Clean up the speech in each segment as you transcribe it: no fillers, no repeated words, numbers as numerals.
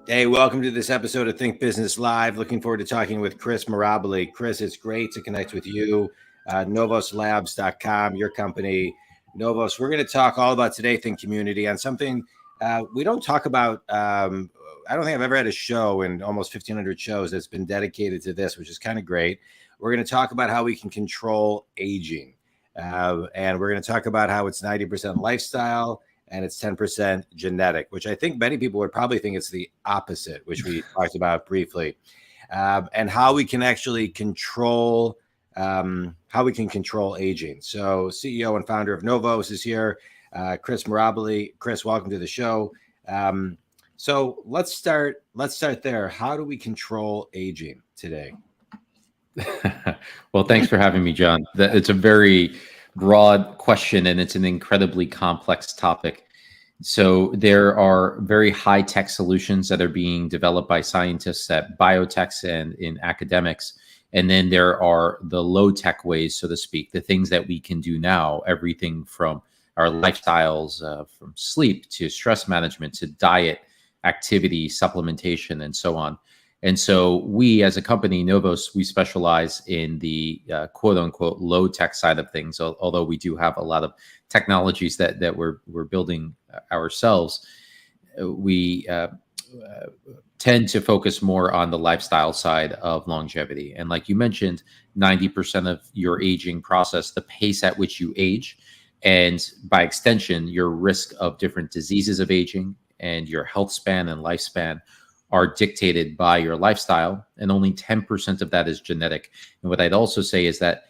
Hey, welcome to this episode of Think Business Live. Looking forward to talking with Chris Mirabile. Chris, it's great to connect with you. NOVOSLabs.com, your company. NOVOS, we're going to talk all about Today Think community on something we don't talk about. I don't think I've ever had a show in almost 1,500 shows that's been dedicated to this, which is kind of great. We're going to talk about how we can control aging. And we're going to talk about how it's 90% lifestyle and it's 10% genetic, which I think many people would probably think it's the opposite, which we talked about briefly, and how we can actually control aging. So CEO and founder of NOVOS is here, Chris Mirabile. Chris, welcome to the show. So let's start there. How do we control aging today? Well, thanks for having me, John. It's a very broad question, and it's an incredibly complex topic. So there are very high-tech solutions that are being developed by scientists at biotechs and in academics. And then there are the low-tech ways, so to speak, the things that we can do now, everything from our lifestyles, from sleep to stress management to diet, activity, supplementation, and so on. And so we, as a company, NOVOS, we specialize in the quote unquote low tech side of things, although we do have a lot of technologies that we're building ourselves. We tend to focus more on the lifestyle side of longevity. And like you mentioned, 90% of your aging process, the pace at which you age, and by extension, your risk of different diseases of aging and your health span and lifespan are dictated by your lifestyle, and only 10% of that is genetic. And what I'd also say is that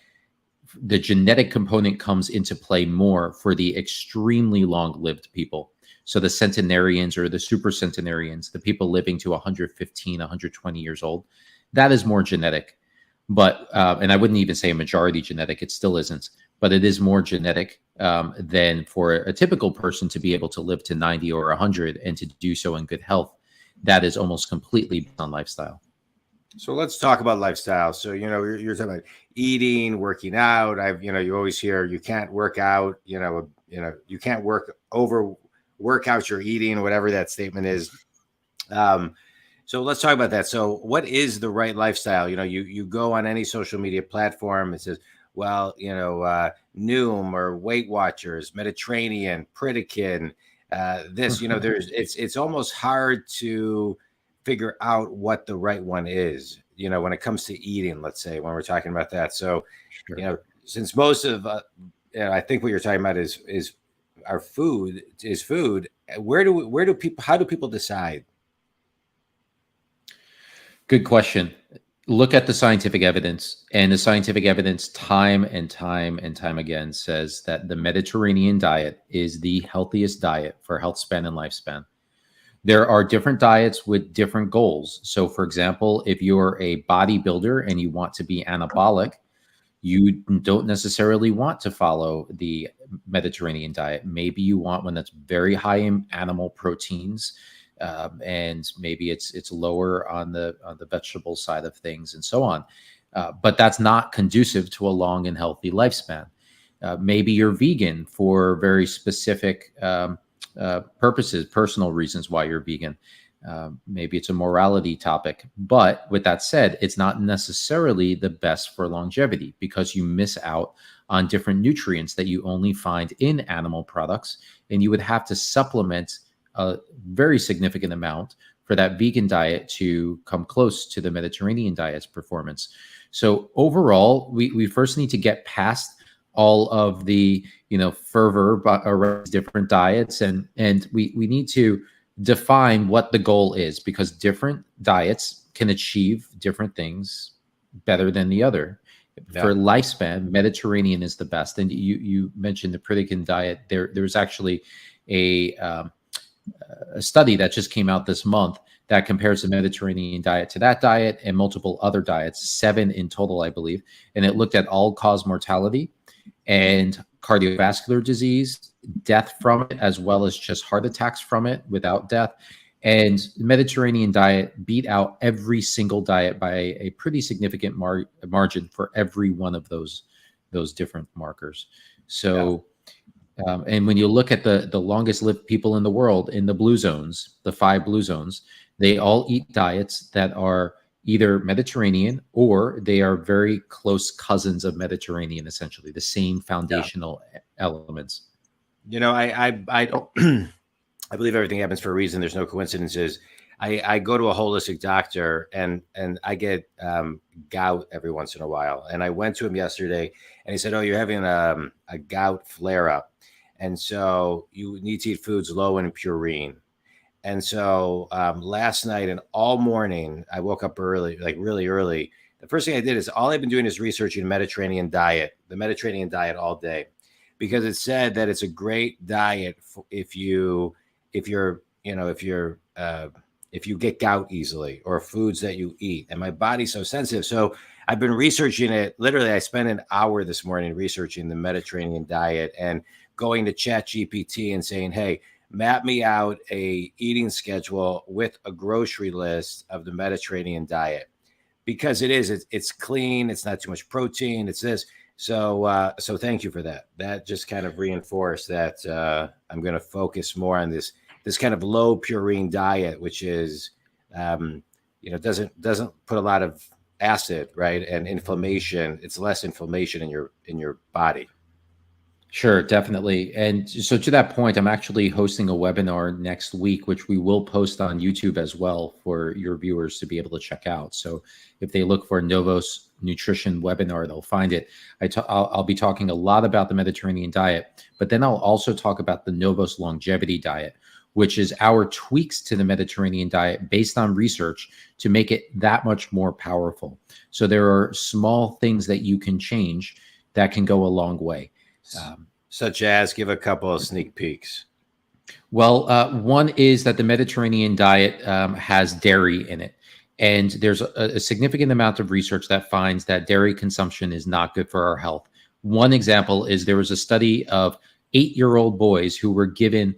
the genetic component comes into play more for the extremely long-lived people. So the centenarians or the super centenarians, the people living to 115, 120 years old, that is more genetic. But, and I wouldn't even say a majority genetic, it still isn't, but it is more genetic than for a typical person to be able to live to 90 or 100 and to do so in good health. That is almost completely based on lifestyle. So let's talk about lifestyle. So, you're talking about eating, working out. You always hear you can't work out, you can't work out your eating, whatever that statement is. So let's talk about that. So what is the right lifestyle? You go on any social media platform, it says, well, Noom or Weight Watchers, Mediterranean, Pritikin, it's almost hard to figure out what the right one is, when it comes to eating, let's say, when we're talking about that. So, sure. Since most of, I think what you're talking about is our food is food. How do people decide? Good question. Look at the scientific evidence, and the scientific evidence time and time again says that the Mediterranean diet is the healthiest diet for health span and lifespan. There are different diets with different goals. So for example, if you're a bodybuilder and you want to be anabolic, you don't necessarily want to follow the Mediterranean diet. Maybe you want one that's very high in animal proteins, and maybe it's lower on the vegetable side of things and so on. But that's not conducive to a long and healthy lifespan. Maybe you're vegan for very specific purposes, personal reasons why you're vegan. Maybe it's a morality topic. But with that said, it's not necessarily the best for longevity because you miss out on different nutrients that you only find in animal products, and you would have to supplement a very significant amount for that vegan diet to come close to the Mediterranean diet's performance. So overall, we first need to get past all of the fervor around different diets, and we need to define what the goal is, because different diets can achieve different things better than the other. Yeah. For lifespan, Mediterranean is the best. And you mentioned the Pritikin diet. There's actually a study that just came out this month that compares the Mediterranean diet to that diet and multiple other diets, 7 in total, I believe. And it looked at all-cause mortality and cardiovascular disease, death from it, as well as just heart attacks from it without death. And the Mediterranean diet beat out every single diet by a pretty significant margin for every one of those different markers. So And when you look at the longest lived people in the world in the blue zones, the 5 blue zones, they all eat diets that are either Mediterranean or they are very close cousins of Mediterranean, essentially the same foundational elements. You know, I don't I believe everything happens for a reason. There's no coincidences. I go to a holistic doctor and I get gout every once in a while. And I went to him yesterday and he said, "Oh, you're having a gout flare up. And so you need to eat foods low in purine." And so last night and all morning, I woke up early, like really early. The first thing I did is all I've been doing is researching the Mediterranean diet all day, because it said that it's a great diet if you if you're you know if you get gout easily or foods that you eat. And my body's so sensitive, so I've been researching it. Literally, I spent an hour this morning researching the Mediterranean diet and going to Chat GPT and saying, "Hey, map me out a eating schedule with a grocery list of the Mediterranean diet," because it's clean, it's not too much protein, it's this. So thank you for that. That just kind of reinforced that I'm going to focus more on this kind of low purine diet, which is doesn't put a lot of acid, right, and inflammation. It's less inflammation in your body. Sure, definitely. And so to that point, I'm actually hosting a webinar next week, which we will post on YouTube as well for your viewers to be able to check out. So if they look for NOVOS nutrition webinar, they'll find it. I'll be talking a lot about the Mediterranean diet, but then I'll also talk about the NOVOS longevity diet, which is our tweaks to the Mediterranean diet based on research to make it that much more powerful. So there are small things that you can change that can go a long way. Such as, give a couple of sneak peeks. Well, one is that the Mediterranean diet has dairy in it. And there's a significant amount of research that finds that dairy consumption is not good for our health. One example is there was a study of 8-year-old boys who were given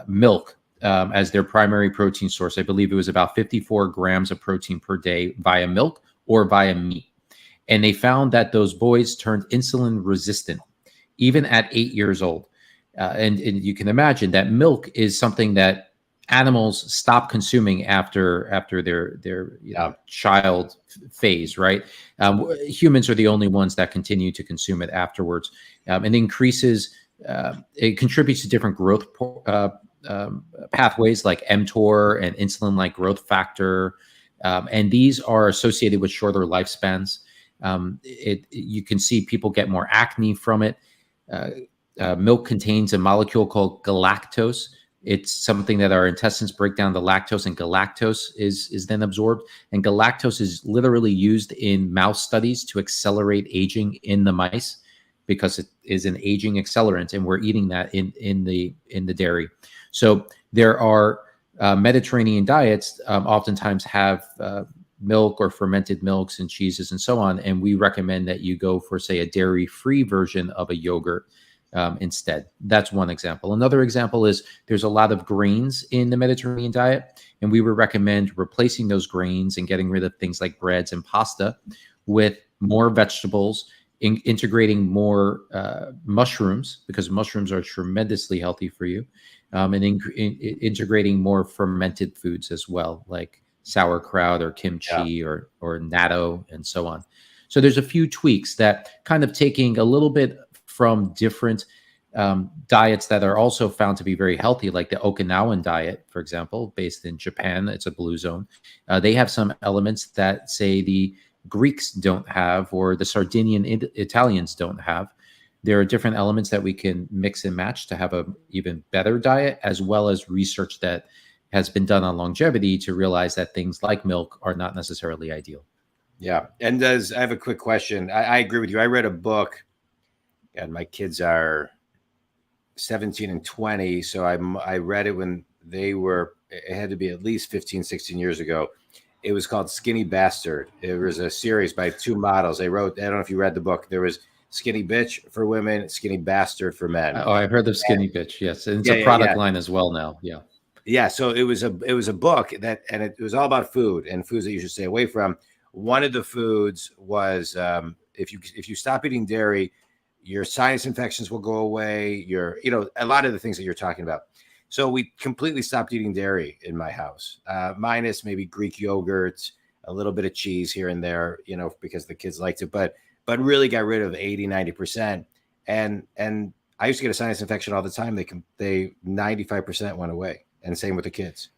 milk as their primary protein source. I believe it was about 54 grams of protein per day via milk or via meat. And they found that those boys turned insulin resistant even at 8 years old. And you can imagine that milk is something that animals stop consuming after their child phase, right? Humans are the only ones that continue to consume it afterwards. And it contributes to different growth pathways like mTOR and insulin-like growth factor. And these are associated with shorter lifespans. You can see people get more acne from it. Milk contains a molecule called galactose. It's something that our intestines break down to lactose, and galactose is then absorbed. And galactose is literally used in mouse studies to accelerate aging in the mice because it is an aging accelerant, and we're eating that in the dairy. So there are Mediterranean diets oftentimes have milk or fermented milks and cheeses and so on. And we recommend that you go for, say, a dairy-free version of a yogurt instead. That's one example. Another example is there's a lot of grains in the Mediterranean diet, and we would recommend replacing those grains and getting rid of things like breads and pasta with more vegetables, integrating more mushrooms, because mushrooms are tremendously healthy for you, and integrating more fermented foods as well, like sauerkraut or kimchi or natto and so on. So there's a few tweaks that kind of taking a little bit from different diets that are also found to be very healthy, like the Okinawan diet, for example, based in Japan. It's a blue zone. They have some elements that, say, the Greeks don't have, or the Sardinian Italians don't have. There are different elements that we can mix and match to have an even better diet, as well as research that has been done on longevity to realize that things like milk are not necessarily ideal. Yeah. And I have a quick question. I agree with you. I read a book, and my kids are 17 and 20. So I read it when it had to be at least 15, 16 years ago. It was called Skinny Bastard. It was a series by 2 models. They wrote, I don't know if you read the book. There was Skinny Bitch for women, Skinny Bastard for men. Oh, I've heard of Skinny Bitch. Yes. And it's a product line as well now. Yeah. Yeah, so it was a book and it was all about food and foods that you should stay away from. One of the foods was if you stop eating dairy, your sinus infections will go away. A lot of the things that you're talking about. So we completely stopped eating dairy in my house, minus maybe Greek yogurts, a little bit of cheese here and there, because the kids liked it, but really got rid of 80-90%. And I used to get a sinus infection all the time. They 95% went away, and same with the kids.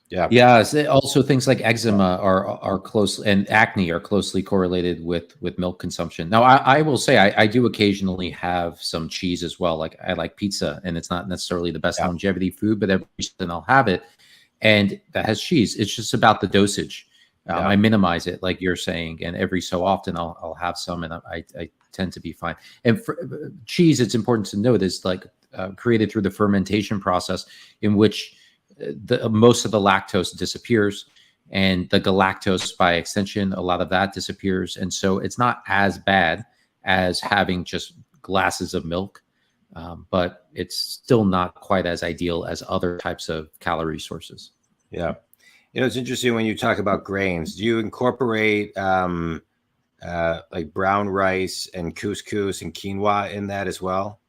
Yeah. Yeah. Also, things like eczema are close, and acne are closely correlated with milk consumption. Now, I will say I do occasionally have some cheese as well. Like I like pizza, and it's not necessarily the best longevity food, but every so often I'll have it, and that has cheese. It's just about the dosage. I minimize it, like you're saying, and every so often I'll have some, and I tend to be fine. And for cheese, it's important to note, is like created through the fermentation process, in which most of the lactose disappears, and the galactose, by extension, a lot of that disappears. And so it's not as bad as having just glasses of milk, but it's still not quite as ideal as other types of calorie sources. Yeah. It's interesting when you talk about grains. Do you incorporate like brown rice and couscous and quinoa in that as well?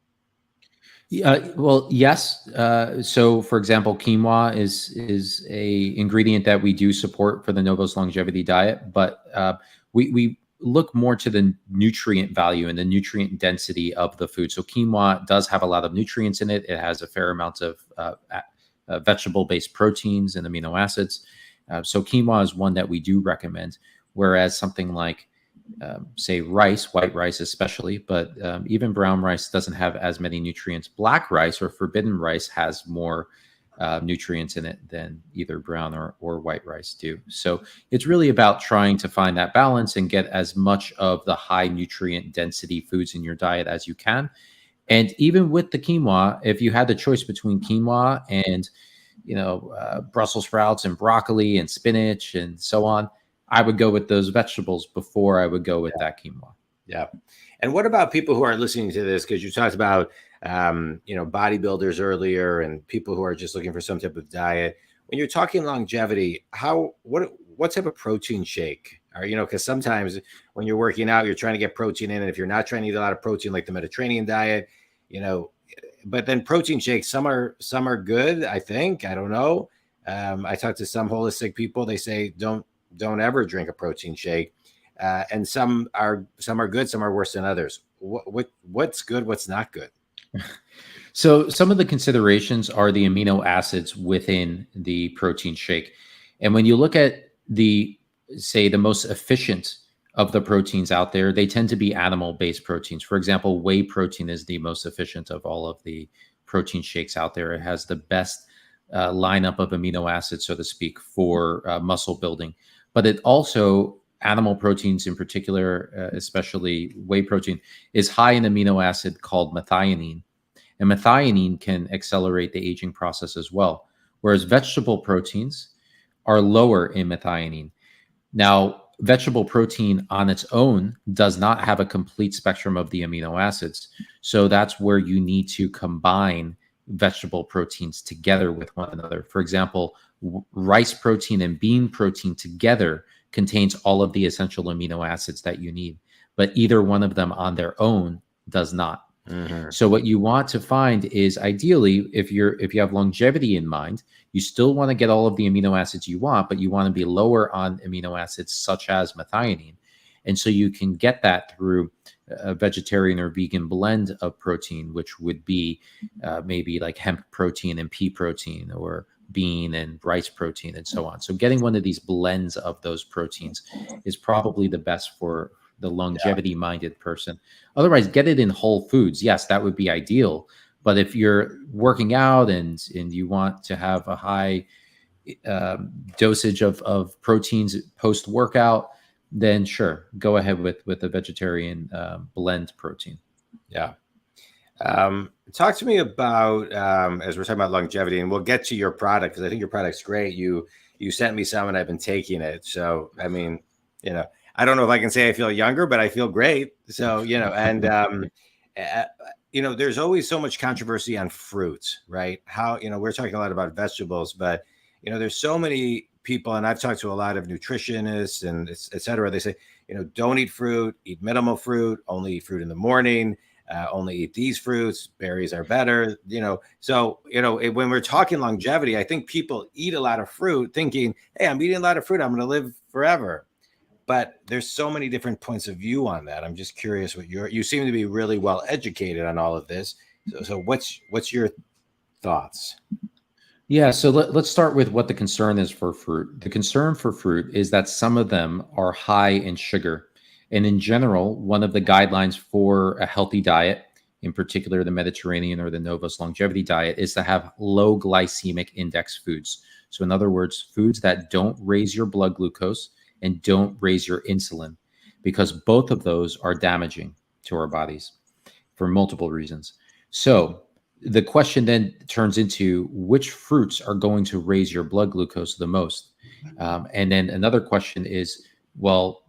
Well, yes. So, for example, quinoa is a ingredient that we do support for the NOVOS longevity diet, but we look more to the nutrient value and the nutrient density of the food. So quinoa does have a lot of nutrients in it. It has a fair amount of vegetable-based proteins and amino acids. So quinoa is one that we do recommend, whereas something like say rice, white rice especially, but even brown rice doesn't have as many nutrients. Black rice or forbidden rice has more nutrients in it than either brown or white rice do. So it's really about trying to find that balance and get as much of the high nutrient density foods in your diet as you can. And even with the quinoa, if you had the choice between quinoa and Brussels sprouts and broccoli and spinach and so on, I would go with those vegetables before I would go with that quinoa. Yeah. And what about people who are listening to this? Because you talked about, bodybuilders earlier and people who are just looking for some type of diet. When you're talking longevity, what type of protein shake because sometimes when you're working out, you're trying to get protein in. And if you're not trying to eat a lot of protein, like the Mediterranean diet, but then protein shakes, some are good. I think, I don't know. I talked to some holistic people. They say, don't ever drink a protein shake. And some are good, some are worse than others. What's good, what's not good? So some of the considerations are the amino acids within the protein shake. And when you look at the most efficient of the proteins out there, they tend to be animal-based proteins. For example, whey protein is the most efficient of all of the protein shakes out there. It has the best lineup of amino acids, so to speak, for muscle building. But it also, animal proteins in particular, especially whey protein, is high in amino acid called methionine. And methionine can accelerate the aging process as well. Whereas vegetable proteins are lower in methionine. Now, vegetable protein on its own does not have a complete spectrum of the amino acids. So that's where you need to combine vegetable proteins together with one another. For example, rice protein and bean protein together contains all of the essential amino acids that you need, but either one of them on their own does not. Mm-hmm. So what you want to find is, ideally, if you have longevity in mind, you still want to get all of the amino acids you want, but you want to be lower on amino acids such as methionine. And so you can get that through a vegetarian or vegan blend of protein, which would be maybe like hemp protein and pea protein, or bean and rice protein, and so on. So getting one of these blends of those proteins is probably the best for the longevity-minded person. Otherwise, get it in whole foods. Yes, that would be ideal. But if you're working out and you want to have a high dosage of proteins post-workout, then sure, go ahead with a vegetarian blend protein. Yeah. Talk to me about, as we're talking about longevity, and we'll get to your product, because I think your product's great. You sent me some and I've been taking it. So, I mean, I don't know if I can say I feel younger, but I feel great. So, and, there's always so much controversy on fruits, right? How, we're talking a lot about vegetables, but, there's so many people, and I've talked to a lot of nutritionists and et cetera. They say, don't eat fruit, eat minimal fruit, only eat fruit in the morning. only eat these fruits, berries are better, So, when we're talking longevity, I think people eat a lot of fruit thinking, hey, I'm eating a lot of fruit, I'm going to live forever. But there's so many different points of view on that. I'm just curious what you seem to be really well educated on all of this. So what's your thoughts? Yeah, so let's start with what the concern is for fruit. The concern for fruit is that some of them are high in sugar. And in general, one of the guidelines for a healthy diet, in particular the Mediterranean or the NOVOS longevity diet, is to have low glycemic index foods. So in other words, foods that don't raise your blood glucose and don't raise your insulin, because both of those are damaging to our bodies for multiple reasons. So the question then turns into which fruits are going to raise your blood glucose the most. And then another question is, well,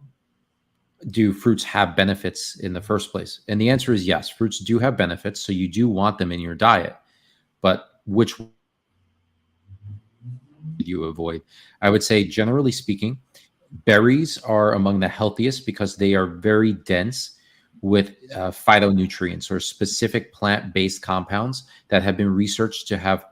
do fruits have benefits in the first place? And the answer is yes, fruits do have benefits. So you do want them in your diet, but which do you avoid? I would say, generally speaking, berries are among the healthiest because they are very dense with phytonutrients or specific plant-based compounds that have been researched to have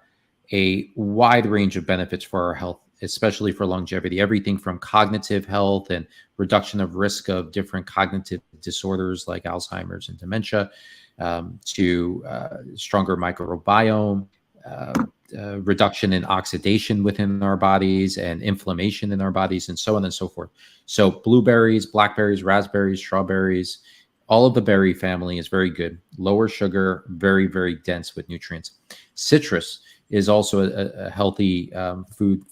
a wide range of benefits for our health, especially for longevity. Everything from cognitive health and reduction of risk of different cognitive disorders like Alzheimer's and dementia, to stronger microbiome, reduction in oxidation within our bodies and inflammation in our bodies, and so on and so forth. So blueberries, blackberries, raspberries, strawberries, all of the berry family is very good. Lower sugar, very, very dense with nutrients. Citrus is also a healthy fruit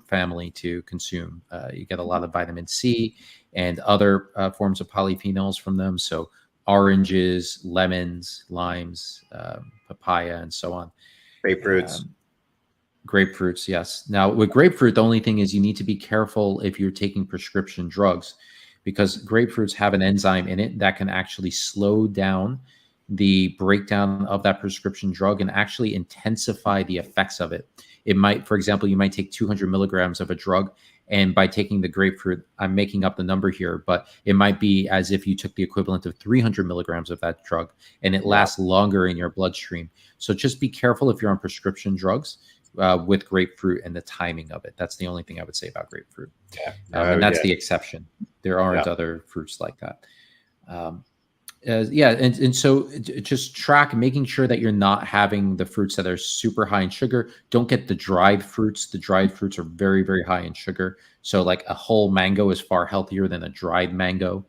family to consume. You get a lot of vitamin C and other forms of polyphenols from them. So oranges, lemons, limes, papaya, and so on. Grapefruits. Grapefruits, yes. Now, with grapefruit, the only thing is you need to be careful if you're taking prescription drugs, because grapefruits have an enzyme in it that can actually slow down the breakdown of that prescription drug and actually intensify the effects of it. It might, for example, you might take 200 milligrams of a drug, and by taking the grapefruit, I'm making up the number here, but it might be as if you took the equivalent of 300 milligrams of that drug, and it lasts longer in your bloodstream. So just be careful if you're on prescription drugs with grapefruit and the timing of it. That's the only thing I would say about grapefruit. And that's the exception. There aren't other fruits like that. And so just track, making sure that you're not having the fruits that are super high in sugar. Don't get the dried fruits. The dried fruits are very, very high in sugar. So like a whole mango is far healthier than a dried mango.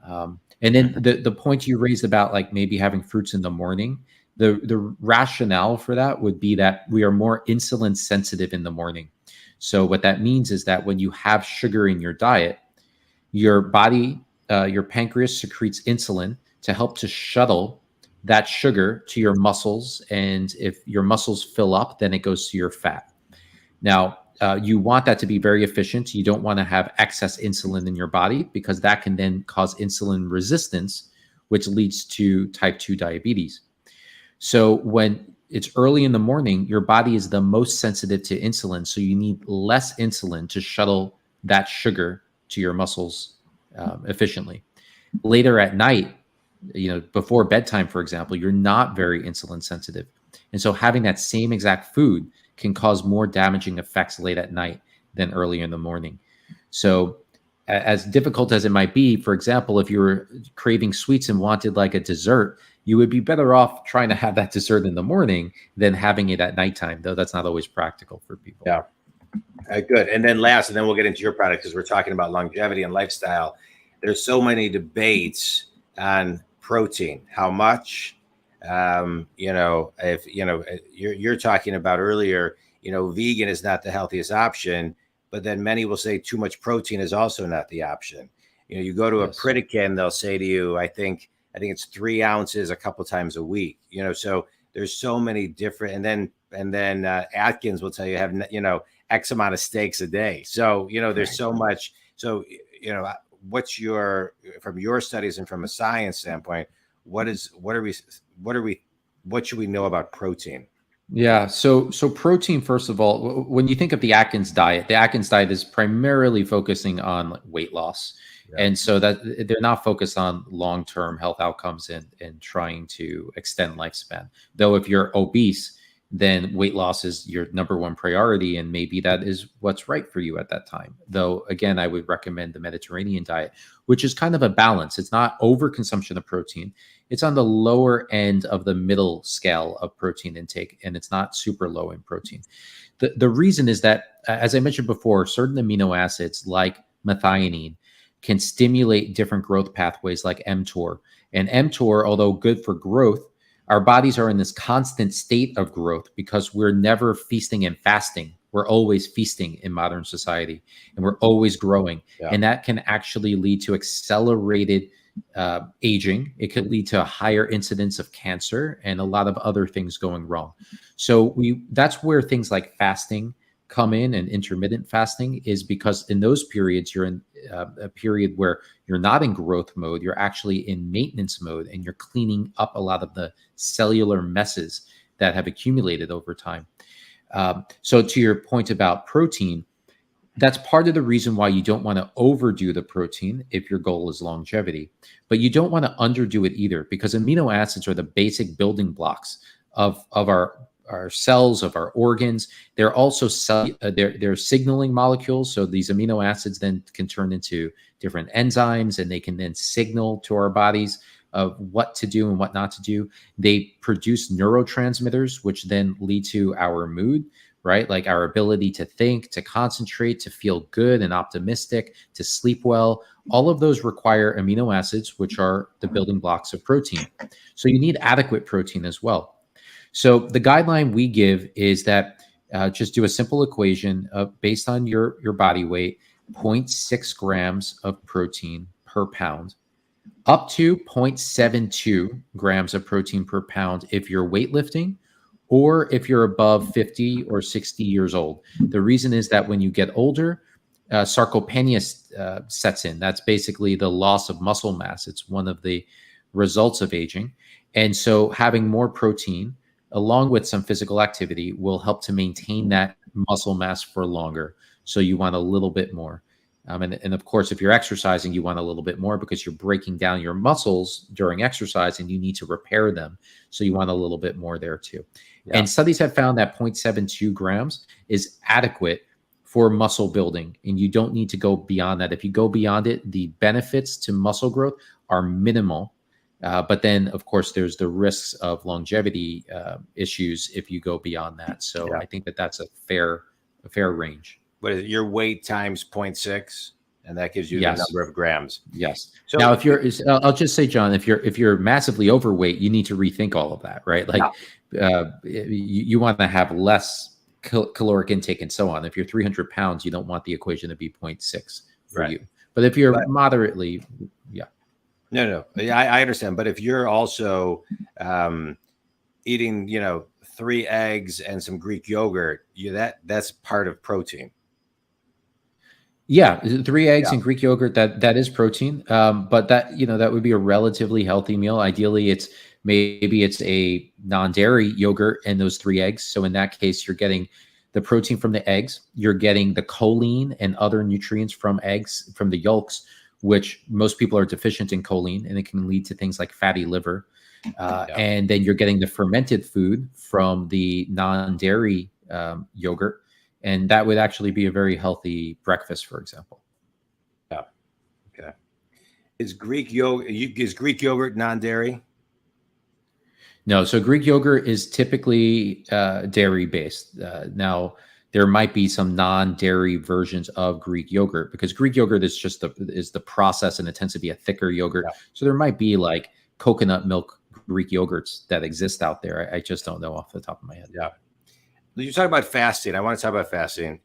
And then the point you raised about like maybe having fruits in the morning, the rationale for that would be that we are more insulin sensitive in the morning. So what that means is that when you have sugar in your diet, your body, your pancreas secretes insulin to help to shuttle that sugar to your muscles. And if your muscles fill up, then it goes to your fat. Now, you want that to be very efficient. You don't want to have excess insulin in your body, because that can then cause insulin resistance, which leads to type 2 diabetes. So when it's early in the morning, your body is the most sensitive to insulin. So you need less insulin to shuttle that sugar to your muscles efficiently. Later at night, before bedtime, for example, you're not very insulin sensitive. And so having that same exact food can cause more damaging effects late at night than early in the morning. So as difficult as it might be, for example, if you were craving sweets and wanted like a dessert, you would be better off trying to have that dessert in the morning than having it at nighttime, though that's not always practical for people. Yeah. Good. And then last, and then we'll get into your product, because we're talking about longevity and lifestyle. There's so many debates on protein, how much, if, you're talking about earlier, vegan is not the healthiest option, but then many will say too much protein is also not the option. You go to a Pritikin, they'll say to you, I think it's 3 ounces a couple times a week, so there's so many different, and then Atkins will tell you have, X amount of steaks a day. So, there's so much. So, what's from your studies and from a science standpoint, what should we know about protein? Yeah. So protein, first of all, when you think of the Atkins diet is primarily focusing on weight loss. And so that they're not focused on long-term health outcomes and trying to extend lifespan. Though if you're obese, then weight loss is your number one priority, and maybe that is what's right for you at that time. Though, again, I would recommend the Mediterranean diet, which is kind of a balance. It's not overconsumption of protein. It's on the lower end of the middle scale of protein intake, and it's not super low in protein. The reason is that, as I mentioned before, certain amino acids like methionine can stimulate different growth pathways like mTOR. And mTOR, although good for growth, our bodies are in this constant state of growth because we're never feasting and fasting. We're always feasting in modern society, and we're always growing. Yeah. And that can actually lead to accelerated aging. It could lead to a higher incidence of cancer and a lot of other things going wrong. So that's where things like fasting come in, and intermittent fasting is because in those periods, you're in a period where you're not in growth mode, you're actually in maintenance mode, and you're cleaning up a lot of the cellular messes that have accumulated over time. So to your point about protein, that's part of the reason why you don't want to overdo the protein if your goal is longevity, but you don't want to underdo it either, because amino acids are the basic building blocks of our cells, of our organs. They're also they're signaling molecules. So these amino acids then can turn into different enzymes, and they can then signal to our bodies of what to do and what not to do. They produce neurotransmitters, which then lead to our mood, right? Like our ability to think, to concentrate, to feel good and optimistic, to sleep well. All of those require amino acids, which are the building blocks of protein. So you need adequate protein as well. So the guideline we give is that just do a simple equation based on your body weight, 0.6 grams of protein per pound, up to 0.72 grams of protein per pound if you're weightlifting, or if you're above 50 or 60 years old. The reason is that when you get older, sarcopenia sets in. That's basically the loss of muscle mass. It's one of the results of aging. And so having more protein along with some physical activity will help to maintain that muscle mass for longer. So you want a little bit more. And of course, if you're exercising, you want a little bit more because you're breaking down your muscles during exercise and you need to repair them. So you want a little bit more there too. Yeah. And studies have found that 0.72 grams is adequate for muscle building, and you don't need to go beyond that. If you go beyond it, the benefits to muscle growth are minimal. But then, of course, there's the risks of longevity issues if you go beyond that. So yeah. I think that that's a fair range. What is it, your weight times 0.6, and that gives you yes. the number of grams. Yes. So now, if you're, I'll just say, John, if you're massively overweight, you need to rethink all of that, right? Like, you want to have less caloric intake and so on. If you're 300 pounds, you don't want the equation to be 0.6 for you. But if you're moderately, No. Yeah, I understand. But if you're also eating, 3 eggs and some Greek yogurt, that's part of protein. Yeah, 3 eggs and Greek yogurt, that is protein. But that would be a relatively healthy meal. Ideally, maybe it's a non-dairy yogurt and those 3 eggs. So in that case, you're getting the protein from the eggs, you're getting the choline and other nutrients from eggs, from the yolks, which most people are deficient in choline, and it can lead to things like fatty liver. And then you're getting the fermented food from the non-dairy yogurt. And that would actually be a very healthy breakfast, for example. Yeah. Okay. Is Greek yogurt non-dairy? No. So Greek yogurt is typically dairy based. Now, there might be some non-dairy versions of Greek yogurt, because Greek yogurt is just the process, and it tends to be a thicker yogurt. Yeah. So there might be like coconut milk Greek yogurts that exist out there. I just don't know off the top of my head. Yeah. You talk about fasting. I want to talk about fasting.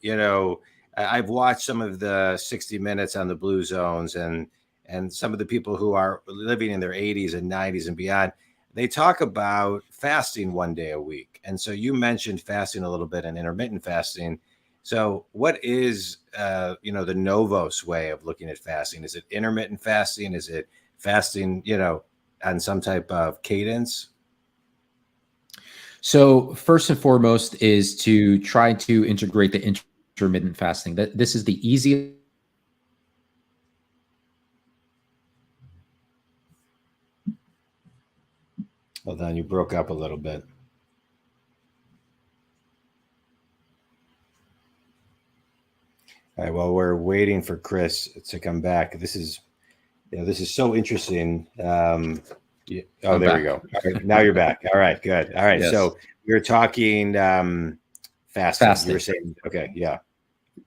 I've watched some of the 60 Minutes on the Blue Zones and some of the people who are living in their 80s and 90s and beyond. They talk about fasting 1 day a week. And so you mentioned fasting a little bit and intermittent fasting. So what is, the NOVOS way of looking at fasting? Is it intermittent fasting? Is it fasting, on some type of cadence? So first and foremost is to try to integrate the intermittent fasting. This is the easiest Hold on, you broke up a little bit. All right, well, we're waiting for Chris to come back. This is so interesting. Oh, there back. we go. All right, now you're back. All right, good. All right, Yes. So we were talking fasting. You were saying, okay, yeah.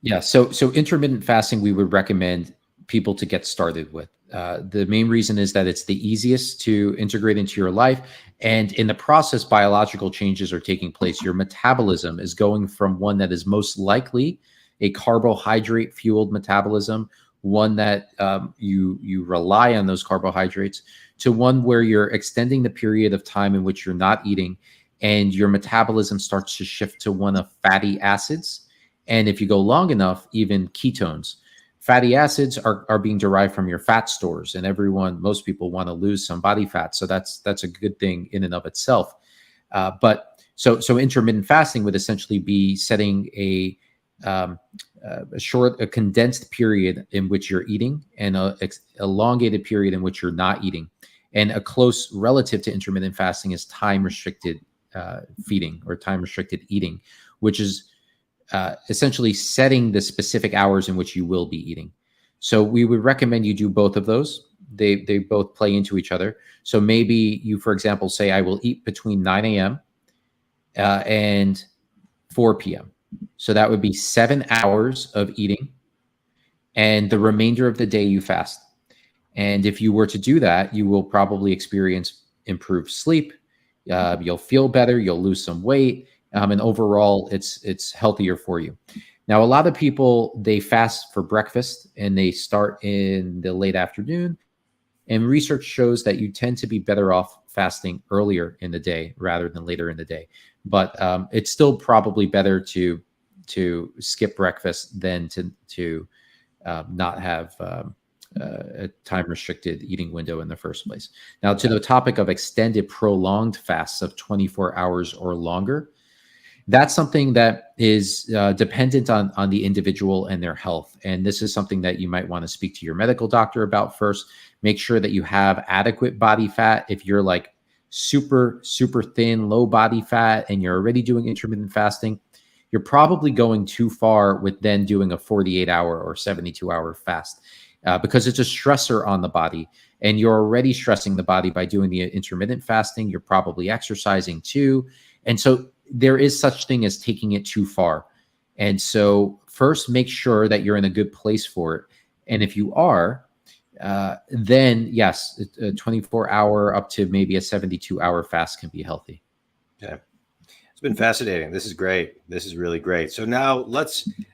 Yeah. So intermittent fasting, we would recommend people to get started with. The main reason is that it's the easiest to integrate into your life. And in the process, biological changes are taking place. Your metabolism is going from one that is most likely a carbohydrate fueled metabolism, one that you rely on those carbohydrates, to one where you're extending the period of time in which you're not eating, and your metabolism starts to shift to one of fatty acids. And if you go long enough, even ketones. Fatty acids are being derived from your fat stores, and most people want to lose some body fat. So that's a good thing in and of itself. But intermittent fasting would essentially be setting a condensed period in which you're eating, and a elongated period in which you're not eating. And a close relative to intermittent fasting is time restricted feeding, or time restricted eating, which is essentially setting the specific hours in which you will be eating. So we would recommend you do both of those. They both play into each other. So maybe you, for example, say, I will eat between 9 a.m. And 4 p.m. So that would be 7 hours of eating, and the remainder of the day you fast. And if you were to do that, you will probably experience improved sleep. You'll feel better. You'll lose some weight. And overall, it's healthier for you. Now, a lot of people, they fast for breakfast and they start in the late afternoon. And research shows that you tend to be better off fasting earlier in the day rather than later in the day. But it's still probably better to skip breakfast than to not have a time-restricted eating window in the first place. Now, to the topic of extended, prolonged fasts of 24 hours or longer, that's something that is dependent on the individual and their health. And this is something that you might want to speak to your medical doctor about first. Make sure that you have adequate body fat. If you're like super, super thin, low body fat, and you're already doing intermittent fasting, you're probably going too far with then doing a 48-hour or 72-hour fast, because it's a stressor on the body. And you're already stressing the body by doing the intermittent fasting. You're probably exercising too. And so there is such thing as taking it too far. And so first, make sure that you're in a good place for it. And if you are, then yes, a 24-hour up to maybe a 72-hour fast can be healthy. Okay. It's been fascinating. This is great. This is really great. So now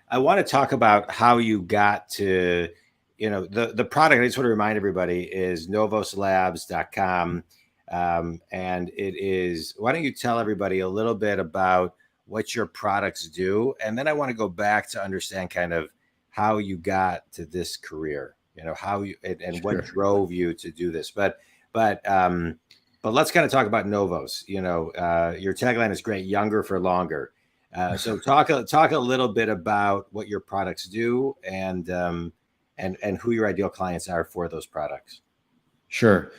I want to talk about how you got to, the product. I just want to remind everybody is novoslabs.com. And it is, why don't you tell everybody a little bit about what your products do? And then I want to go back to understand kind of how you got to this career, how you, and Sure. What drove you to do this. But let's kind of talk about Novos. Your tagline is great, younger for longer. So talk a little bit about what your products do and who your ideal clients are for those products. Sure.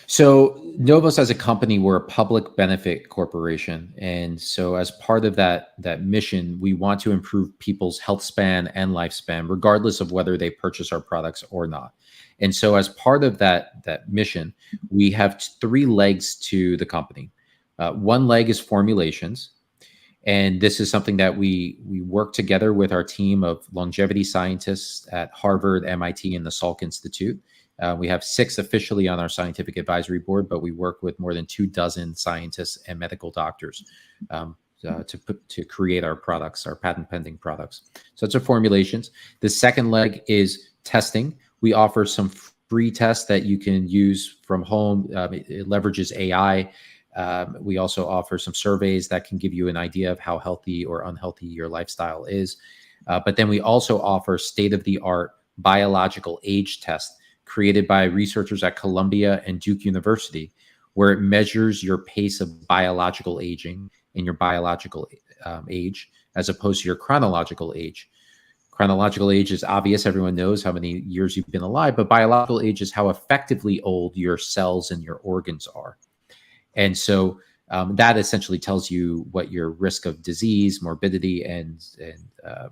So Novos as a company, we're a public benefit corporation. And so as part of that mission, we want to improve people's health span and lifespan, regardless of whether they purchase our products or not. And so as part of that mission, we have 3 legs to the company. One leg is formulations. And this is something that we work together with our team of longevity scientists at Harvard, MIT, and the Salk Institute. We have 6 officially on our scientific advisory board, but we work with more than 24 scientists and medical doctors to create our products, our patent pending products. So that's our formulations. The second leg is testing. We offer some free tests that you can use from home. It leverages AI. We also offer some surveys that can give you an idea of how healthy or unhealthy your lifestyle is. But then we also offer state-of-the-art biological age tests created by researchers at Columbia and Duke University, where it measures your pace of biological aging and your biological age, as opposed to your chronological age. Chronological age is obvious. Everyone knows how many years you've been alive, but biological age is how effectively old your cells and your organs are. And so that essentially tells you what your risk of disease, morbidity, and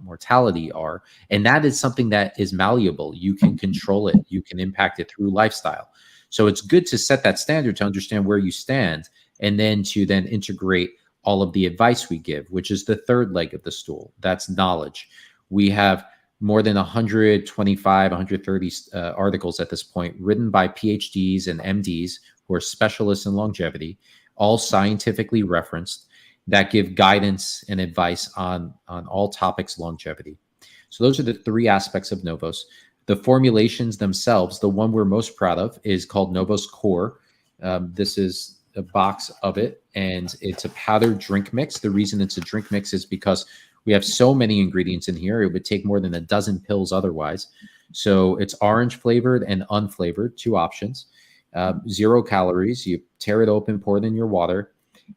mortality are. And that is something that is malleable. You can control it. You can impact it through lifestyle. So it's good to set that standard to understand where you stand, and then to then integrate all of the advice we give, which is the third leg of the stool. That's knowledge. We have more than 125, 130 articles at this point written by PhDs and MDs who are specialists in longevity, all scientifically referenced, that give guidance and advice on all topics longevity. So those are the three aspects of NOVOS. The formulations themselves, the one we're most proud of is called NOVOS Core. This is a box of it, and it's a powdered drink mix. The reason it's a drink mix is because we have so many ingredients in here. It would take more than a dozen pills otherwise. So it's orange flavored and unflavored, two options. 0 calories. You tear it open, pour it in your water,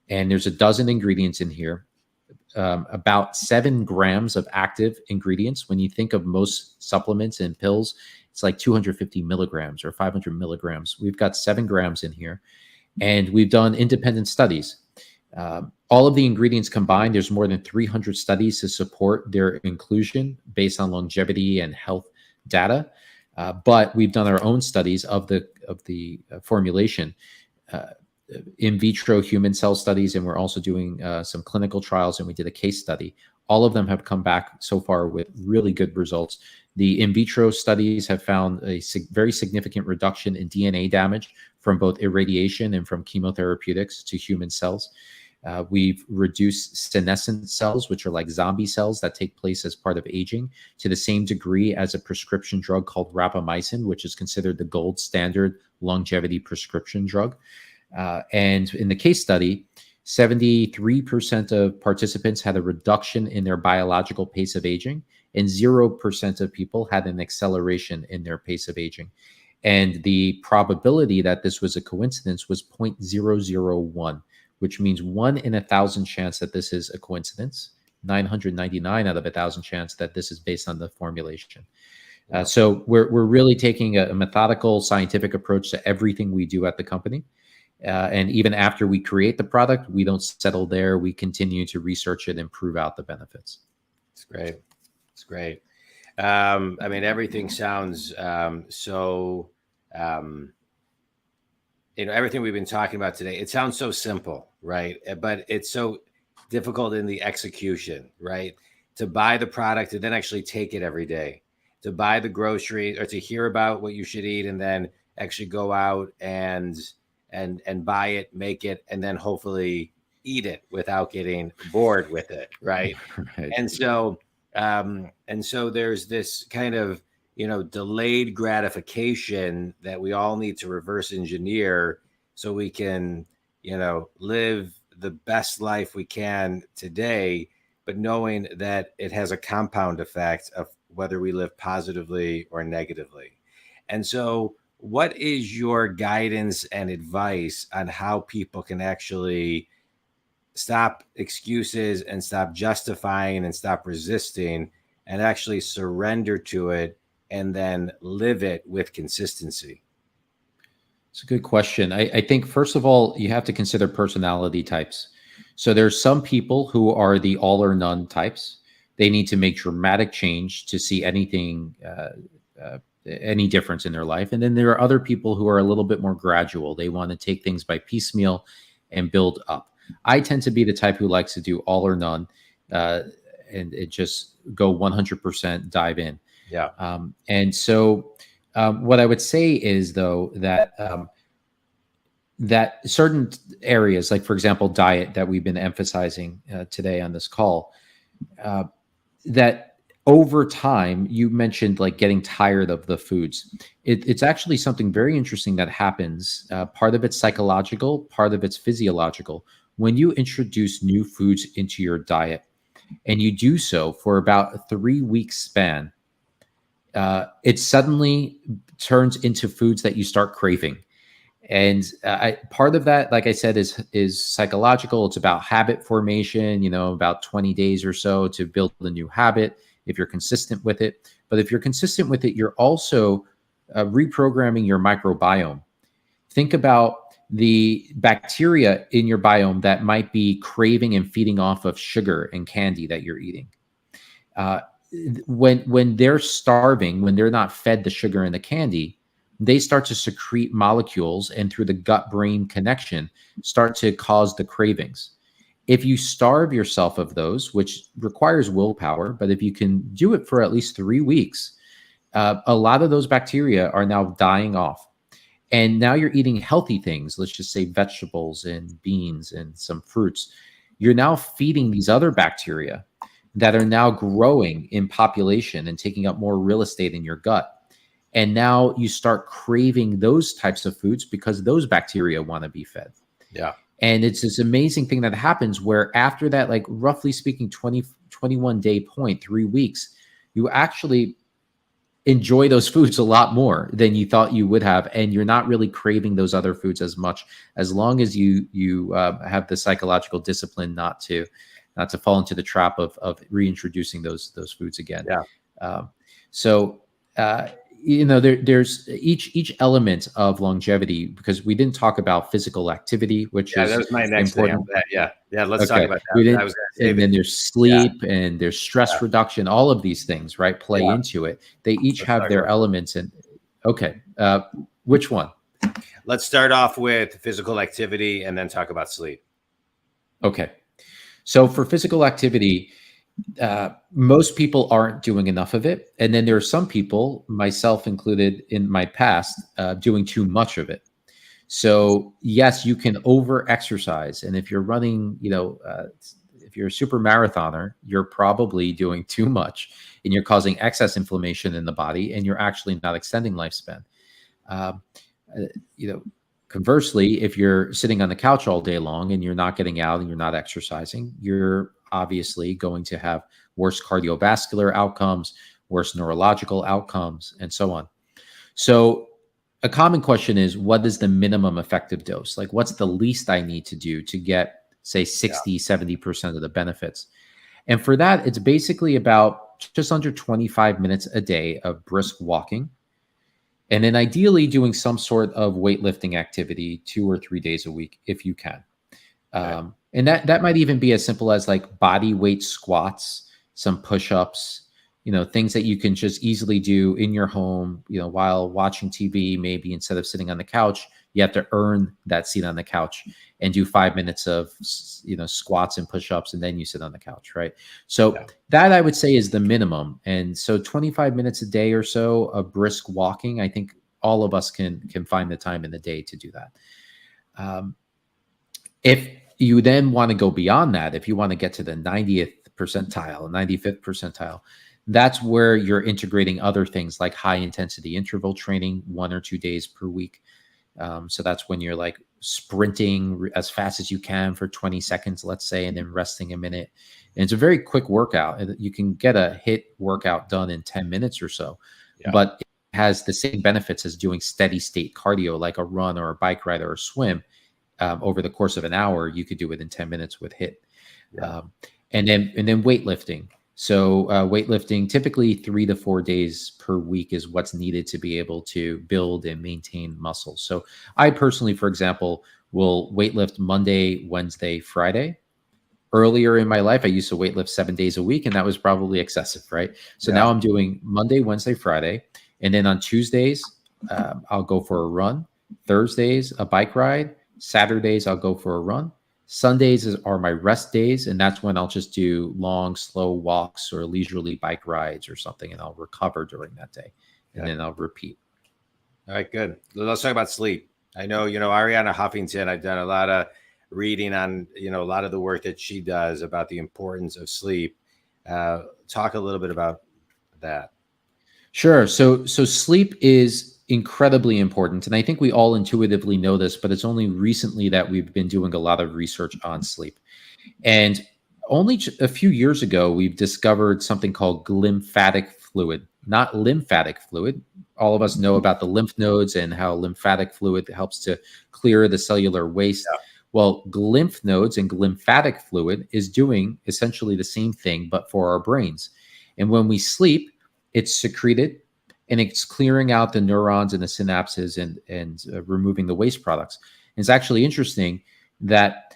and there's a dozen ingredients in here. About 7 grams of active ingredients. When you think of most supplements and pills, it's like 250 milligrams or 500 milligrams. We've got 7 grams in here, and we've done independent studies. All of the ingredients combined, there's more than 300 studies to support their inclusion based on longevity and health data. But we've done our own studies of the formulation, in vitro human cell studies, and we're also doing some clinical trials, and we did a case study. All of them have come back so far with really good results. The in vitro studies have found a very significant reduction in DNA damage from both irradiation and from chemotherapeutics to human cells. We've reduced senescent cells, which are like zombie cells that take place as part of aging, to the same degree as a prescription drug called rapamycin, which is considered the gold standard longevity prescription drug. And in the case study, 73% of participants had a reduction in their biological pace of aging, and 0% of people had an acceleration in their pace of aging. And the probability that this was a coincidence was 0.001, which means 1 in 1,000 chance that this is a coincidence, 999 out of 1,000 chance that this is based on the formulation. So we're really taking a methodical scientific approach to everything we do at the company. And even after we create the product, we don't settle there. We continue to research it and prove out the benefits. It's great. It's great. I mean, everything sounds everything we've been talking about today, it sounds so simple, right? But it's so difficult in the execution, right? To buy the product and then actually take it every day, to buy the groceries or to hear about what you should eat and then actually go out and buy it, make it, and then hopefully eat it without getting bored with it, right? Right. And so there's this kind of, delayed gratification that we all need to reverse engineer so we can, live the best life we can today, but knowing that it has a compound effect of whether we live positively or negatively. And so what is your guidance and advice on how people can actually stop excuses and stop justifying and stop resisting and actually surrender to it and then live it with consistency? It's a good question. I think, first of all, you have to consider personality types. So there's some people who are the all or none types. They need to make dramatic change to see anything, any difference in their life. And then there are other people who are a little bit more gradual. They want to take things by piecemeal and build up. I tend to be the type who likes to do all or none, and it just go 100% dive in. Yeah. And so what I would say is, though, that that certain areas, like, for example, diet that we've been emphasizing today on this call, that over time, you mentioned like getting tired of the foods. It's actually something very interesting that happens. Part of it's psychological, part of it's physiological. When you introduce new foods into your diet, and you do so for about a 3-week span, it suddenly turns into foods that you start craving. And part of that, like I said, is psychological. It's about habit formation, about 20 days or so to build a new habit if you're consistent with it. But if you're consistent with it, you're also reprogramming your microbiome. Think about the bacteria in your biome that might be craving and feeding off of sugar and candy that you're eating. When they're starving, when they're not fed the sugar and the candy, they start to secrete molecules, and through the gut-brain connection, start to cause the cravings. If you starve yourself of those, which requires willpower, but if you can do it for at least 3 weeks, a lot of those bacteria are now dying off. And now you're eating healthy things, let's just say vegetables and beans and some fruits. You're now feeding these other bacteria that are now growing in population and taking up more real estate in your gut. And now you start craving those types of foods because those bacteria want to be fed. Yeah. And it's this amazing thing that happens where after that, like roughly speaking, 21 day point, 3 weeks, you actually enjoy those foods a lot more than you thought you would have, and you're not really craving those other foods as much, as long as you have the psychological discipline not to fall into the trap of reintroducing those foods again. Yeah. There's each element of longevity, because we didn't talk about physical activity, which is that was my next important. thing. Yeah. Let's talk about that. And there's sleep and there's stress reduction. All of these things, right, play into it. They each have their elements. And which one? Let's start off with physical activity and then talk about sleep. Okay. So for physical activity, most people aren't doing enough of it. And then there are some people, myself included in my past, doing too much of it. So yes, you can over exercise. And if you're running, if you're a super marathoner, you're probably doing too much and you're causing excess inflammation in the body, and you're actually not extending lifespan. Conversely, if you're sitting on the couch all day long and you're not getting out and you're not exercising, you're obviously going to have worse cardiovascular outcomes, worse neurological outcomes, and so on. So a common question is, what is the minimum effective dose? Like, what's the least I need to do to get, say, 60, 70% of the benefits? And for that, it's basically about just under 25 minutes a day of brisk walking. And then ideally doing some sort of weightlifting activity 2 or 3 days a week, if you can. And that might even be as simple as like body weight squats, some push-ups, things that you can just easily do in your home, while watching TV. Maybe instead of sitting on the couch, you have to earn that seat on the couch and do 5 minutes of, squats and push-ups, and then you sit on the couch, right? So that, I would say, is the minimum. And so 25 minutes a day or so of brisk walking, I think all of us can find the time in the day to do that. If you then want to go beyond that, if you want to get to the 90th percentile, 95th percentile, that's where you're integrating other things like high intensity interval training 1 or 2 days per week. So that's when you're like sprinting as fast as you can for 20 seconds, let's say, and then resting a minute. And it's a very quick workout. You can get a HIIT workout done in 10 minutes or so, but it has the same benefits as doing steady state cardio, like a run or a bike ride or a swim. Over the course of an hour, you could do it in 10 minutes with HIIT. And then weightlifting. So weightlifting, typically 3 to 4 days per week is what's needed to be able to build and maintain muscle. So I personally, for example, will weightlift Monday, Wednesday, Friday. Earlier in my life, I used to weightlift 7 days a week, and that was probably excessive, right? So now I'm doing Monday, Wednesday, Friday. And then on Tuesdays, I'll go for a run. Thursdays, a bike ride. Saturdays, I'll go for a run. Sundays are my rest days, and that's when I'll just do long, slow walks or leisurely bike rides or something, and I'll recover during that day, and then I'll repeat. All right, good. Let's talk about sleep. I know, Ariana Huffington, I've done a lot of reading on, a lot of the work that she does about the importance of sleep. Talk a little bit about that. Sure. So sleep is incredibly important. And I think we all intuitively know this, but it's only recently that we've been doing a lot of research on sleep. And only a few years ago, we've discovered something called glymphatic fluid, not lymphatic fluid. All of us know about the lymph nodes and how lymphatic fluid helps to clear the cellular waste. Well, lymph nodes and glymphatic fluid is doing essentially the same thing, but for our brains. And when we sleep, it's secreted, and it's clearing out the neurons and the synapses and removing the waste products. It's actually interesting that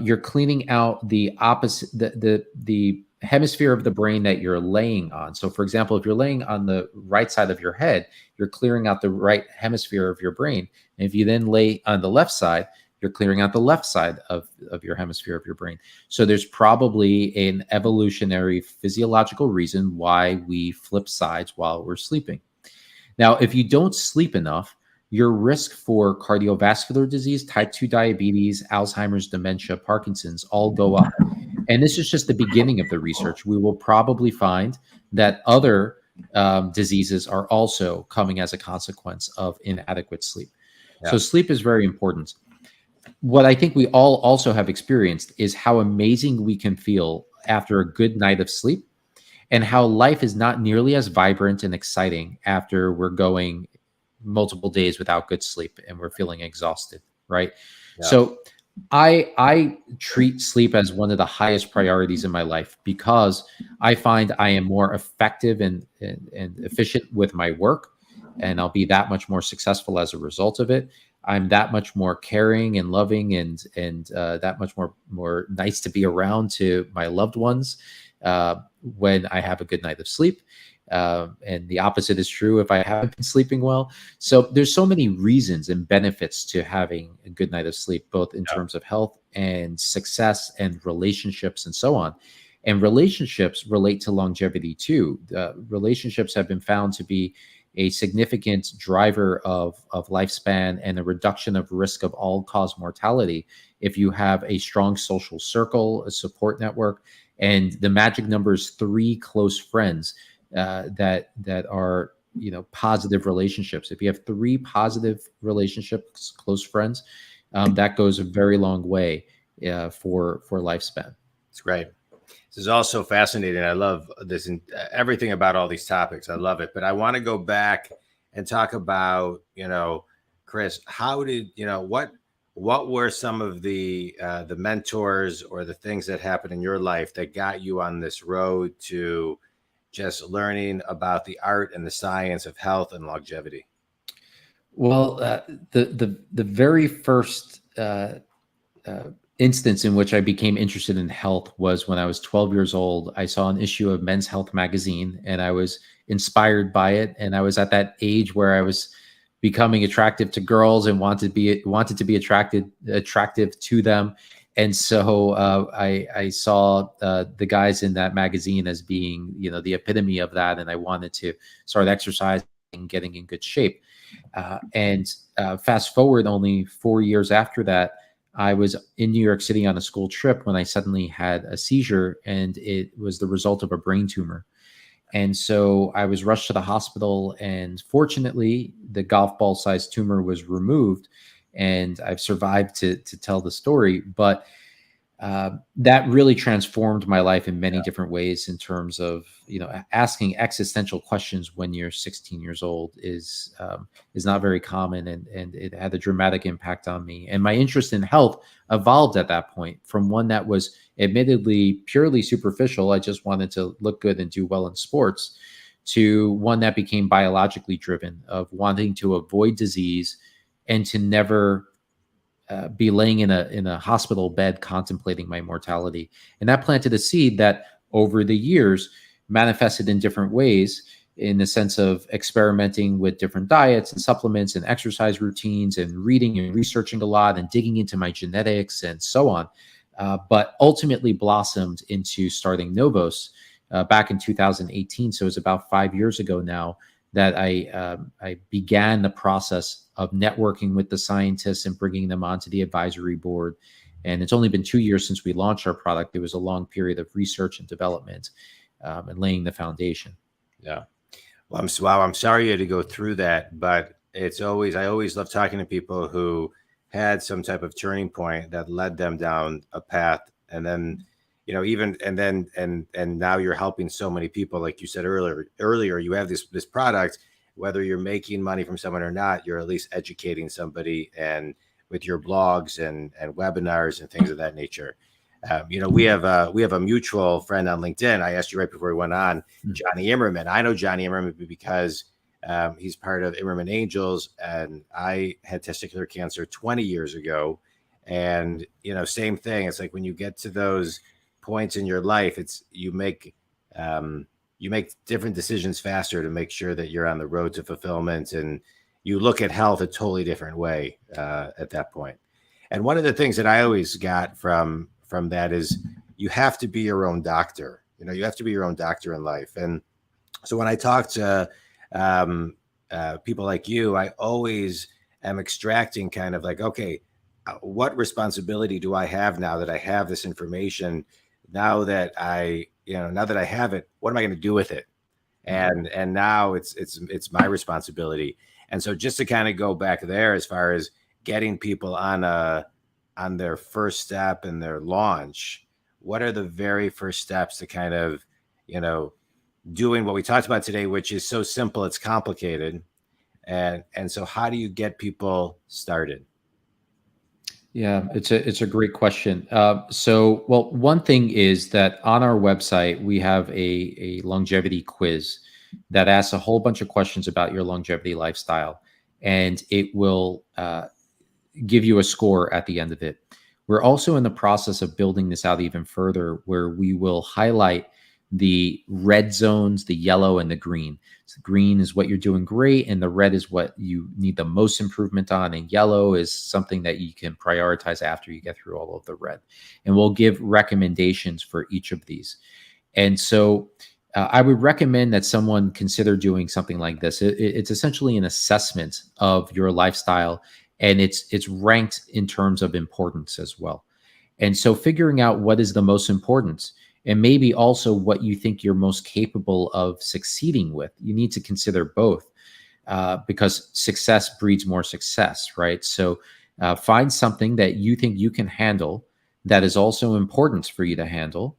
you're cleaning out the opposite, the hemisphere of the brain that you're laying on. So for example, if you're laying on the right side of your head, you're clearing out the right hemisphere of your brain. And if you then lay on the left side, you're clearing out the left side of your hemisphere of your brain. So there's probably an evolutionary physiological reason why we flip sides while we're sleeping. Now, if you don't sleep enough, your risk for cardiovascular disease, type 2 diabetes, Alzheimer's, dementia, Parkinson's all go up. And this is just the beginning of the research. We will probably find that other diseases are also coming as a consequence of inadequate sleep. Yeah. So sleep is very important. What I think we all also have experienced is how amazing we can feel after a good night of sleep, and how life is not nearly as vibrant and exciting after we're going multiple days without good sleep and we're feeling exhausted, right? Yeah. So I treat sleep as one of the highest priorities in my life, because I find I am more effective and efficient with my work, and I'll be that much more successful as a result of it. I'm that much more caring and loving and that much more nice to be around to my loved ones when I have a good night of sleep. And the opposite is true if I haven't been sleeping well. So there's so many reasons and benefits to having a good night of sleep, both in terms of health and success and relationships and so on. And relationships relate to longevity too. Relationships have been found to be a significant driver of lifespan and a reduction of risk of all-cause mortality if you have a strong social circle, a support network, and the magic number is 3 close friends that are, positive relationships. If you have 3 positive relationships, close friends, that goes a very long way for lifespan. It's great. This is also fascinating. I love this and everything about all these topics. I love it. But I want to go back and talk about, Chris, how did, what were some of the mentors or the things that happened in your life that got you on this road to just learning about the art and the science of health and longevity? Well, the very first instance in which I became interested in health was when I was 12 years old. I saw an issue of Men's Health magazine and I was inspired by it. And I was at that age where I was becoming attractive to girls and wanted to be attractive to them. And so I saw the guys in that magazine as being, the epitome of that. And I wanted to start exercising and getting in good shape. And fast forward only 4 years after that, I was in New York City on a school trip when I suddenly had a seizure, and it was the result of a brain tumor. And so I was rushed to the hospital, and fortunately, the golf ball sized tumor was removed, and I've survived to tell the story. But that really transformed my life in many different ways in terms of, asking existential questions when you're 16 years old is not very common. And it had a dramatic impact on me. And my interest in health evolved at that point from one that was admittedly purely superficial. I just wanted to look good and do well in sports, to one that became biologically driven, of wanting to avoid disease and to never be laying in a hospital bed contemplating my mortality. And that planted a seed that over the years manifested in different ways, in the sense of experimenting with different diets and supplements and exercise routines and reading and researching a lot and digging into my genetics and so on. But ultimately blossomed into starting NOVOS back in 2018. So it was about 5 years ago now that I began the process of networking with the scientists and bringing them onto the advisory board. And it's only been 2 years since we launched our product. It was a long period of research and development and laying the foundation. Yeah. Well, I'm sorry you had to go through that, but I always love talking to people who had some type of turning point that led them down a path. And then, and now you're helping so many people. Like you said earlier, you have this product, whether you're making money from someone or not, you're at least educating somebody, and with your blogs and webinars and things of that nature. We have a mutual friend on LinkedIn. I asked you right before we went on, Johnny Immerman. I know Johnny Immerman because He's part of Immerman Angels, and I had testicular cancer 20 years ago. And, same thing. It's like when you get to those points in your life, you make different decisions faster to make sure that you're on the road to fulfillment, and you look at health a totally different way at that point. And one of the things that I always got from that is you have to be your own doctor. You have to be your own doctor in life. And so when I talk to people like you, I always am extracting kind of like, okay, what responsibility do I have now that I have this information? Now that I have it, what am I going to do with it? And now it's my responsibility. And so just to kind of go back there, as far as getting people on their first step in their launch, what are the very first steps to kind of, doing what we talked about today, which is so simple, it's complicated. And so how do you get people started? Yeah, it's a great question. So, one thing is that on our website, we have a longevity quiz that asks a whole bunch of questions about your longevity lifestyle, and it will give you a score at the end of it. We're also in the process of building this out even further, where we will highlight the red zones, the yellow and the green. So the green is what you're doing great, and the red is what you need the most improvement on, and yellow is something that you can prioritize after you get through all of the red. And we'll give recommendations for each of these. And so I would recommend that someone consider doing something like this. It's essentially an assessment of your lifestyle, and it's ranked in terms of importance as well. And so figuring out what is the most important, and maybe also what you think you're most capable of succeeding with. You need to consider both because success breeds more success, right? So find something that you think you can handle that is also important for you to handle,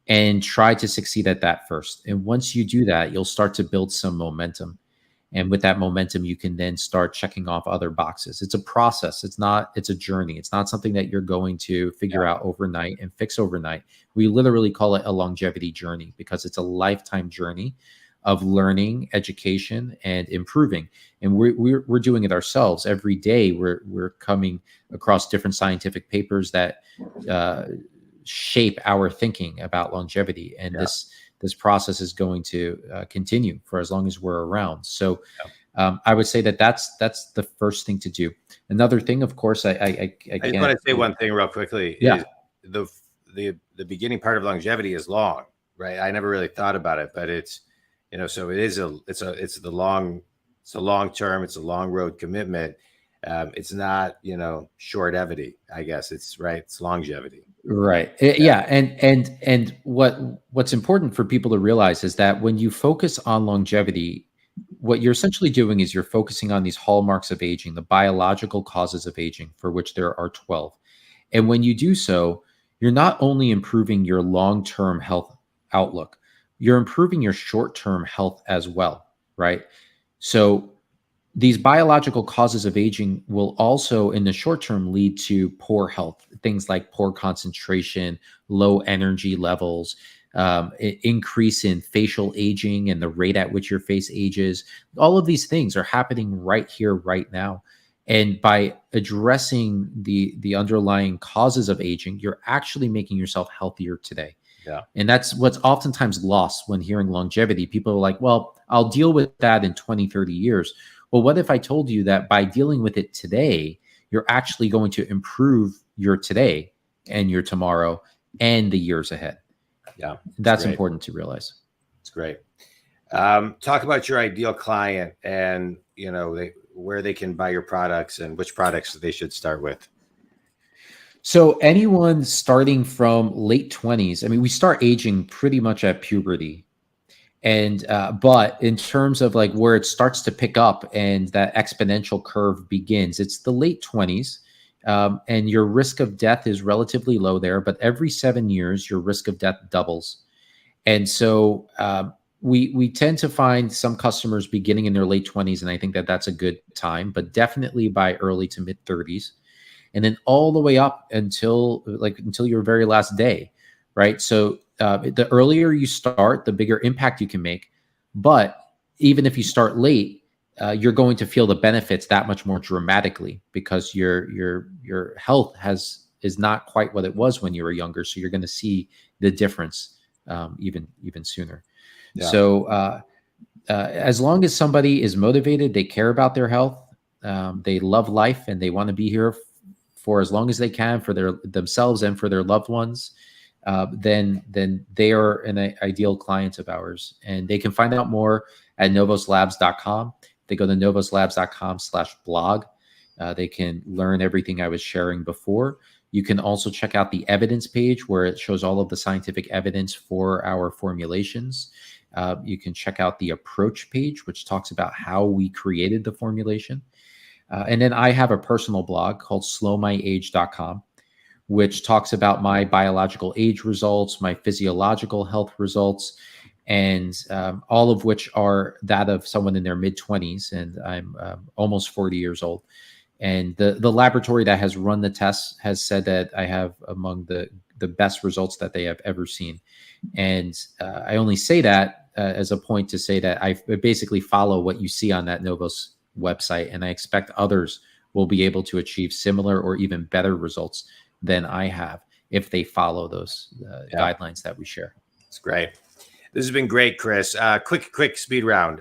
and try to succeed at that first. And once you do that, you'll start to build some momentum. And with that momentum, you can then start checking off other boxes. It's a process. It's a journey. It's not something that you're going to figure out overnight and fix overnight. We literally call it a longevity journey because it's a lifetime journey of learning, education, and improving. And we're doing it ourselves every day. We're coming across different scientific papers that shape our thinking about longevity. And this process is going to continue for as long as we're around. So I would say that's the first thing to do. Another thing, of course, I just want to say one thing real quickly. Yeah. Is the beginning part of longevity is long, right? I never really thought about it, but it's, so it's a long term, it's a long road commitment. It's not, shortevity, I guess. It's longevity. Right. Yeah. And what's important for people to realize is that when you focus on longevity, what you're essentially doing is you're focusing on these hallmarks of aging, the biological causes of aging, for which there are 12. And when you do so, you're not only improving your long-term health outlook, you're improving your short-term health as well, right? So these biological causes of aging will also, in the short term, lead to poor health. Things like poor concentration, low energy levels, increase in facial aging and the rate at which your face ages. All of these things are happening right here, right now. And by addressing the underlying causes of aging, you're actually making yourself healthier today. Yeah. And that's what's oftentimes lost when hearing longevity. People are like, well, I'll deal with that in 20, 30 years. Well, what if I told you that by dealing with it today, you're actually going to improve your today and your tomorrow and the years ahead? Yeah. That's important to realize. It's great. Talk about your ideal client and, where they can buy your products and which products they should start with. So anyone starting from late 20s, I mean, we start aging pretty much at puberty. And but in terms of like where it starts to pick up and that exponential curve begins, it's the late 20s, and your risk of death is relatively low there. But every 7 years, your risk of death doubles. And so we tend to find some customers beginning in their late 20s, and I think that that's a good time, but definitely by early to mid 30s, and then all the way up until your very last day, right? So the earlier you start, the bigger impact you can make. But even if you start late, you're going to feel the benefits that much more dramatically because your health is not quite what it was when you were younger. So you're going to see the difference even sooner. Yeah. So as long as somebody is motivated, they care about their health, they love life, and they want to be here for as long as they can for themselves and for their loved ones, then they are an ideal client of ours. And they can find out more at novoslabs.com. They go to novoslabs.com/blog. They can learn everything I was sharing before. You can also check out the evidence page where it shows all of the scientific evidence for our formulations. You can check out the approach page, which talks about how we created the formulation. And then I have a personal blog called slowmyage.com, which talks about my biological age results, my physiological health results, and all of which are that of someone in their mid-20s. And I'm almost 40 years old. And the laboratory that has run the tests has said that I have among the best results that they have ever seen. And I only say that as a point to say that I basically follow what you see on that NOVOS website, and I expect others will be able to achieve similar or even better results than I have if they follow those guidelines that we share. It's great. This has been great, Chris. Quick speed round.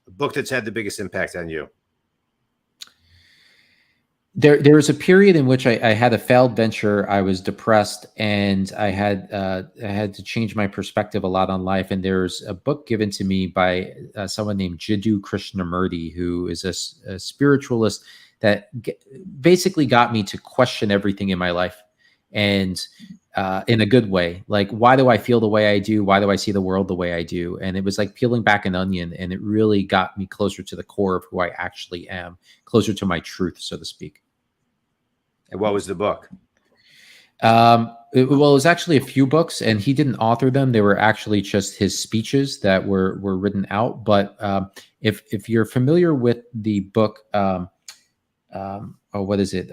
Book that's had the biggest impact on you. There was a period in which I had a failed venture. I was depressed, and I had to change my perspective a lot on life. And there's a book given to me by someone named Jiddu Krishnamurti, who is a spiritualist that basically got me to question everything in my life, and in a good way. Like, why do I feel the way I do? Why do I see the world the way I do? And it was like peeling back an onion, and it really got me closer to the core of who I actually am, closer to my truth, so to speak. And what was the book? It was actually a few books, and he didn't author them. They were actually just his speeches that were written out. But if you're familiar with the book, what is it?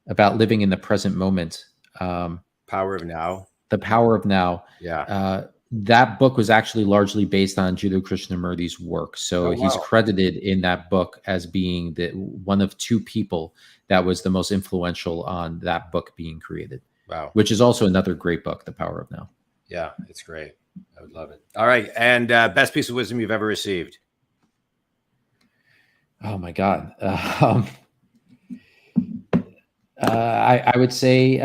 About living in the present moment. Power of Now. The Power of Now. Yeah. That book was actually largely based on Jiddu Krishnamurti's work. So he's credited in that book as being one of two people that was the most influential on that book being created. Wow. Which is also another great book, The Power of Now. Yeah, it's great. I would love it. All right. And best piece of wisdom you've ever received? Oh, my God. I would say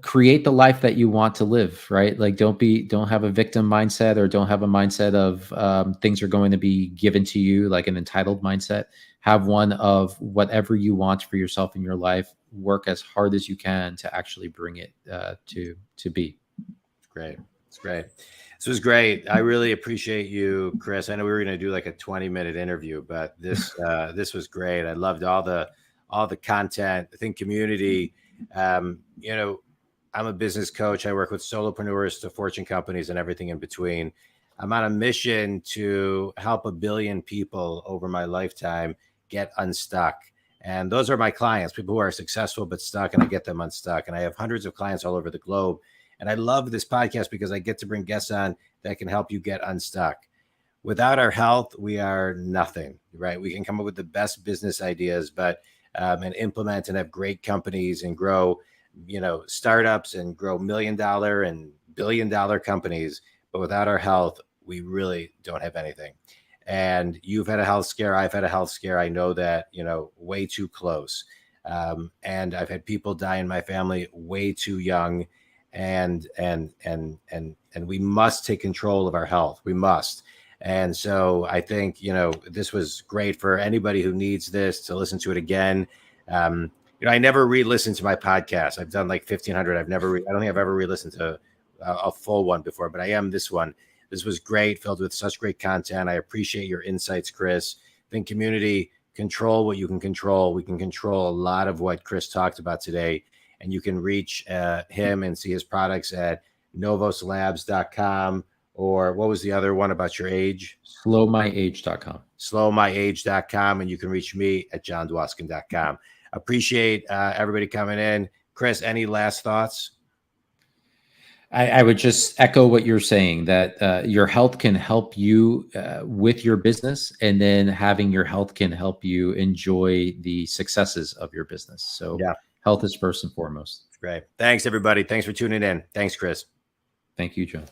create the life that you want to live, right? Like, don't have a victim mindset, or don't have a mindset of things are going to be given to you, like an entitled mindset. Have one of whatever you want for yourself in your life. Work as hard as you can to actually bring it to be. Great. It's great. This was great. I really appreciate you, Chris. I know we were going to do like a 20-minute interview, but this was great. I loved all the content. I think community. I'm a business coach. I work with solopreneurs to Fortune companies and everything in between. I'm on a mission to help 1 billion people over my lifetime get unstuck. And those are my clients, people who are successful but stuck, and I get them unstuck. And I have hundreds of clients all over the globe. And I love this podcast because I get to bring guests on that can help you get unstuck. Without our health, we are nothing, right? We can come up with the best business ideas, but and implement and have great companies and grow, startups and grow $1 million and $1 billion companies. But without our health, we really don't have anything. And you've had a health scare. I've had a health scare. I know that, way too close. And I've had people die in my family way too young. And we must take control of our health. We must. And so I think, this was great for anybody who needs this to listen to it again. I never re-listened to my podcast. I've done like 1,500. I don't think I've ever re-listened to a full one before, but I am this one. This was great, filled with such great content. I appreciate your insights, Chris. I think community, control what you can control. We can control a lot of what Chris talked about today. And you can reach him and see his products at novoslabs.com. Or what was the other one about your age? Slowmyage.com. Slowmyage.com. And you can reach me at jondwoskin.com. Appreciate everybody coming in. Chris, any last thoughts? I would just echo what you're saying, that your health can help you with your business, and then having your health can help you enjoy the successes of your business. So Yeah, health is first and foremost. great. Thanks, everybody. Thanks for tuning in. Thanks, Chris. Thank you, John.